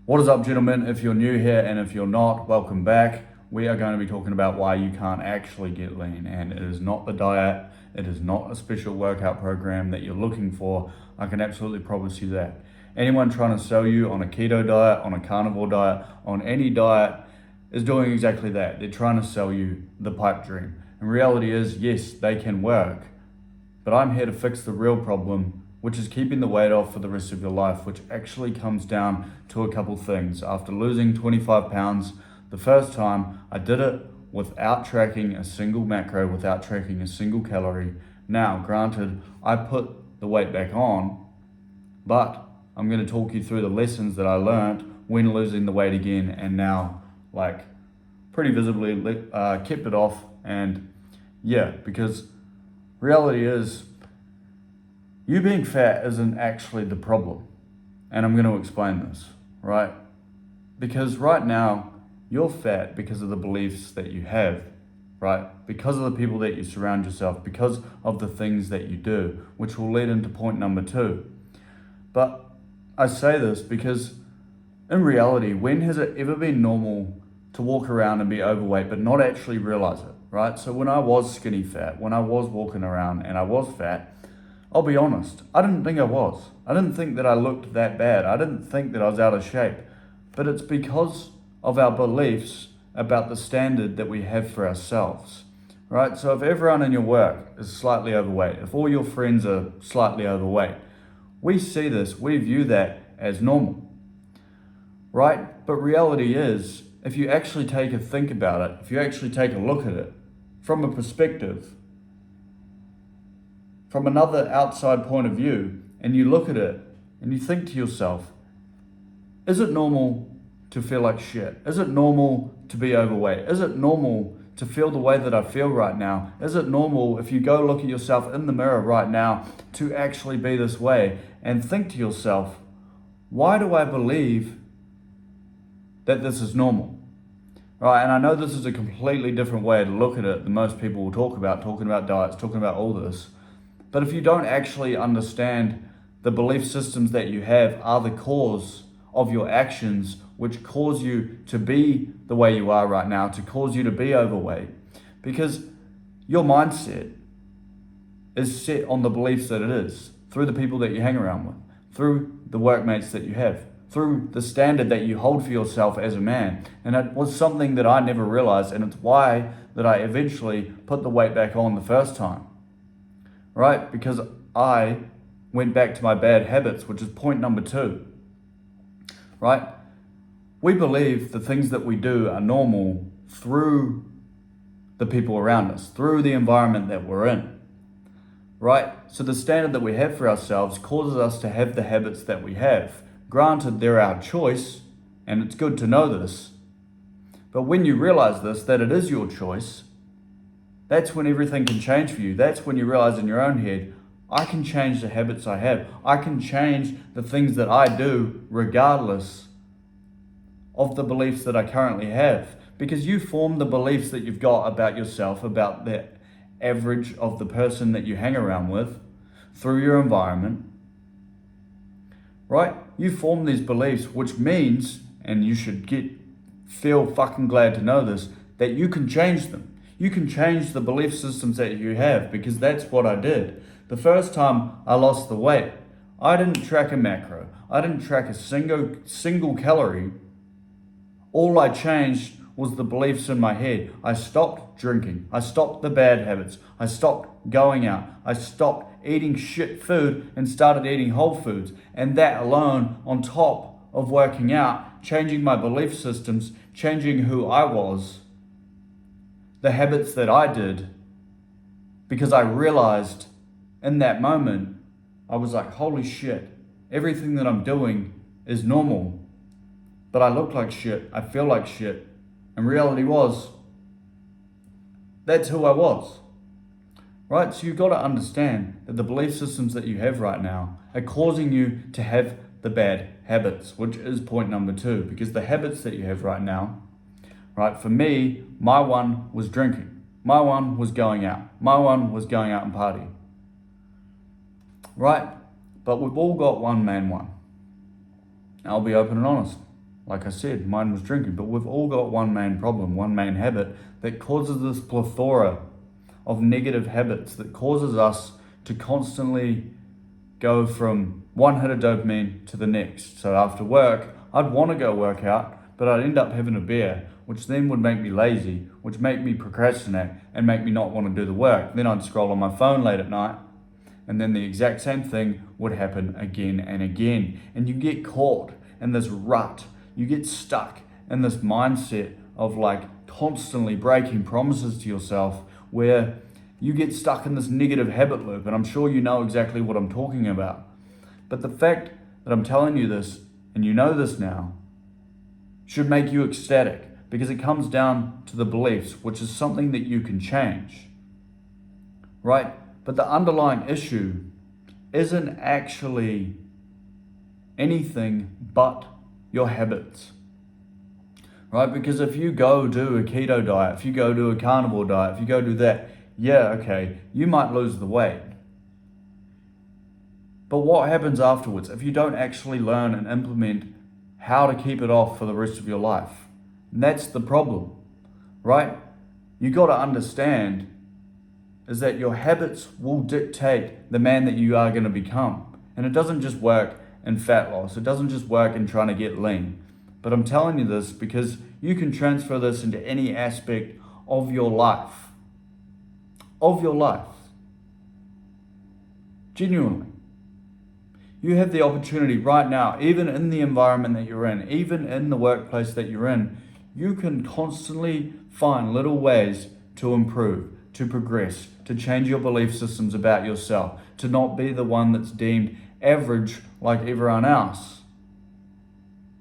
What is up, gentlemen? If you're new here and if you're not, welcome back. We are going to be talking about why you can't actually get lean, and it is not the diet, it is not a special workout program that you're looking for. I can absolutely promise you that. Anyone trying to sell you on a keto diet, on a carnivore diet, on any diet is doing exactly that. They're trying to sell you the pipe dream. And reality is, yes, they can work, but I'm here to fix the real problem, which is keeping the weight off for the rest of your life, which actually comes down to a couple things. After losing 25 pounds, the first time I did it without tracking a single macro, without tracking a single calorie. Now, granted, I put the weight back on, but I'm going to talk you through the lessons that I learned when losing the weight again, and now, pretty visibly kept it off. And yeah, because reality is, you being fat isn't actually the problem. And I'm going to explain this, right? Because right now, you're fat because of the beliefs that you have, right? Because of the people that you surround yourself, because of the things that you do, which will lead into point number 2. But I say this because in reality, when has it ever been normal to walk around and be overweight but not actually realize it, right? So when I was skinny fat, when I was walking around and I was fat, I'll be honest, I didn't think I was. I didn't think that I looked that bad. I didn't think that I was out of shape. But it's because of our beliefs about the standard that we have for ourselves, right? So if everyone in your work is slightly overweight, if all your friends are slightly overweight, we see this, we view that as normal, right? But reality is, if you actually take a think about it, if you actually take a look at it from a perspective, from another outside point of view, and you look at it and you think to yourself, is it normal to feel like shit? Is it normal to be overweight? Is it normal to feel the way that I feel right now? Is it normal, if you go look at yourself in the mirror right now, to actually be this way and think to yourself, why do I believe that this is normal? Right, and I know this is a completely different way to look at it than most people will talking about diets, talking about all this. But if you don't actually understand the belief systems that you have are the cause of your actions, which cause you to be the way you are right now, to cause you to be overweight, because your mindset is set on the beliefs that it is, through the people that you hang around with, through the workmates that you have, through the standard that you hold for yourself as a man. And it was something that I never realized, and it's why that I eventually put the weight back on the first time. Right? Because I went back to my bad habits, which is point number 2. Right? We believe the things that we do are normal through the people around us, through the environment that we're in. Right? So the standard that we have for ourselves causes us to have the habits that we have. Granted, they're our choice, and it's good to know this. But when you realize this, that it is your choice, that's when everything can change for you. That's when you realize in your own head, I can change the habits I have. I can change the things that I do regardless of the beliefs that I currently have. Because you form the beliefs that you've got about yourself, about the average of the person that you hang around with through your environment. Right? You form these beliefs, which means, and you should feel fucking glad to know this, that you can change them. You can change the belief systems that you have, because that's what I did. The first time I lost the weight, I didn't track a macro. I didn't track a single calorie. All I changed was the beliefs in my head. I stopped drinking. I stopped the bad habits. I stopped going out. I stopped eating shit food and started eating whole foods. And that alone, on top of working out, changing my belief systems, changing who I was, the habits that I did, because I realized in that moment, I was like, holy shit, everything that I'm doing is normal, but I look like shit, I feel like shit. And reality was, that's who I was, right? So you've got to understand that the belief systems that you have right now are causing you to have the bad habits, which is point number 2, because the habits that you have right now, right? For me, my one was drinking. My one was going out. My one was going out and partying. Right? But we've all got one main one. I'll be open and honest. Like I said, mine was drinking, but we've all got one main problem, one main habit that causes this plethora of negative habits that causes us to constantly go from one hit of dopamine to the next. So after work, I'd want to go work out, but I'd end up having a beer, which then would make me lazy, which make me procrastinate and make me not want to do the work. Then I'd scroll on my phone late at night, and then the exact same thing would happen again and again. And you get caught in this rut. You get stuck in this mindset of like constantly breaking promises to yourself, where you get stuck in this negative habit loop. And I'm sure you know exactly what I'm talking about. But the fact that I'm telling you this, and you know this now, should make you ecstatic, because it comes down to the beliefs, which is something that you can change, right? But the underlying issue isn't actually anything but your habits, right? Because if you go do a keto diet, if you go do a carnivore diet, if you go do that, yeah, okay, you might lose the weight. But what happens afterwards if you don't actually learn and implement how to keep it off for the rest of your life? And that's the problem, right? You got to understand is that your habits will dictate the man that you are going to become. And it doesn't just work in fat loss. It doesn't just work in trying to get lean. But I'm telling you this because you can transfer this into any aspect of your life. Of your life. Genuinely. You have the opportunity right now, even in the environment that you're in, even in the workplace that you're in, you can constantly find little ways to improve, to progress, to change your belief systems about yourself, to not be the one that's deemed average like everyone else.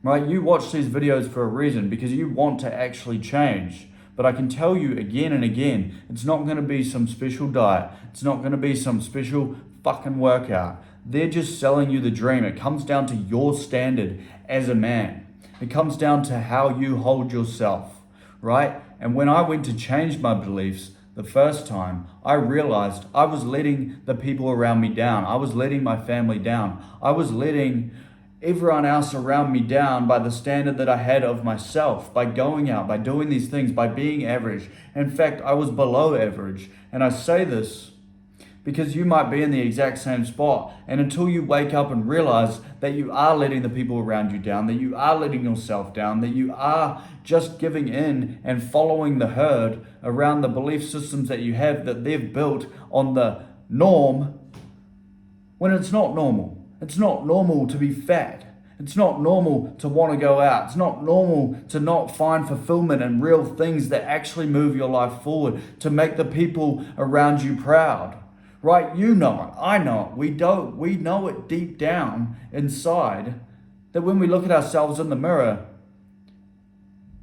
Right? You watch these videos for a reason, because you want to actually change. But I can tell you again and again, it's not going to be some special diet. It's not going to be some special fucking workout. They're just selling you the dream. It comes down to your standard as a man. It comes down to how you hold yourself, right? And when I went to change my beliefs the first time, I realized I was letting the people around me down. I was letting my family down. I was letting everyone else around me down by the standard that I had of myself, by going out, by doing these things, by being average. In fact, I was below average. And I say this because you might be in the exact same spot. And until you wake up and realize that you are letting the people around you down, that you are letting yourself down, that you are just giving in and following the herd around the belief systems that you have, that they've built on the norm, when it's not normal. It's not normal to be fat. It's not normal to want to go out. It's not normal to not find fulfillment in real things that actually move your life forward, to make the people around you proud. Right? You know it. I know it. We know it deep down inside, that when we look at ourselves in the mirror,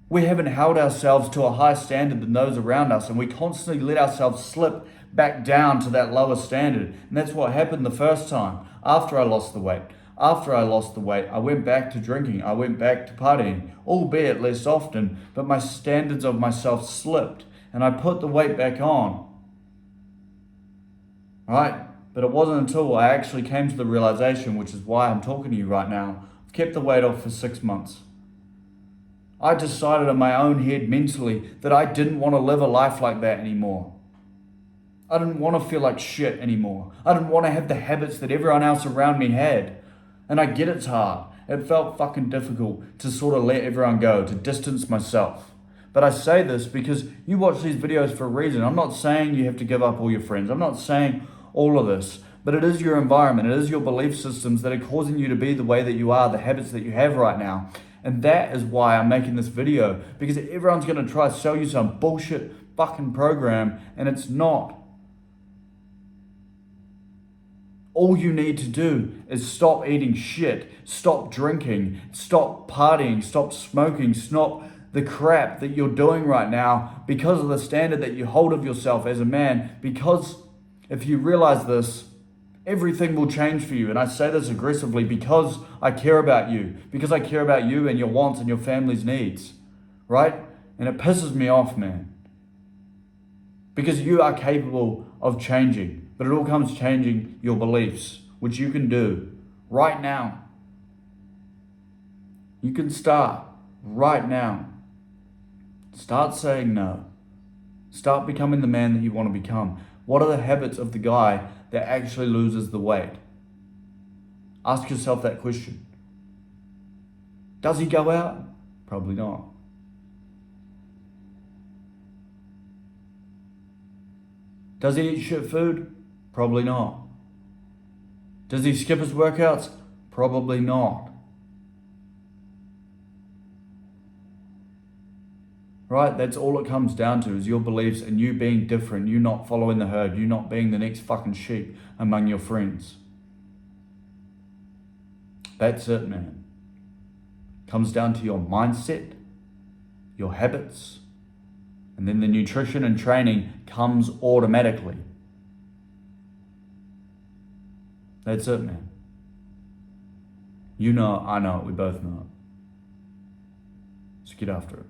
we haven't held ourselves to a higher standard than those around us, and we constantly let ourselves slip back down to that lower standard. And that's what happened the first time. After I lost the weight, I went back to drinking. I went back to partying, albeit less often, but my standards of myself slipped, and I put the weight back on. Right? But it wasn't until I actually came to the realization, which is why I'm talking to you right now. I've kept the weight off for 6 months. I decided in my own head mentally that I didn't want to live a life like that anymore. I didn't want to feel like shit anymore. I didn't want to have the habits that everyone else around me had. And I get it's hard. It felt fucking difficult to sort of let everyone go, to distance myself. But I say this because you watch these videos for a reason. I'm not saying you have to give up all your friends. I'm not saying all of this. But it is your environment. It is your belief systems that are causing you to be the way that you are, the habits that you have right now. And that is why I'm making this video. Because everyone's going to try to sell you some bullshit fucking program, and it's not. All you need to do is stop eating shit, stop drinking, stop partying, stop smoking, stop the crap that you're doing right now because of the standard that you hold of yourself as a man. Because if you realize this, everything will change for you. And I say this aggressively because I care about you, because I care about you and your wants and your family's needs, right? And it pisses me off, man, because you are capable of changing. But it all comes changing your beliefs, which you can do right now. You can start. right now. Start saying no. Start becoming the man that you want to become. What are the habits of the guy that actually loses the weight? Ask yourself that question. Does he go out? Probably not. Does he eat shit food? Probably not. Does he skip his workouts? Probably not. Right? That's all it comes down to, is your beliefs and you being different, you not following the herd, you not being the next fucking sheep among your friends. That's it, man. Comes down to your mindset, your habits, and then the nutrition and training comes automatically. That's it, man. You know, I know, we both know it. Let's get after it.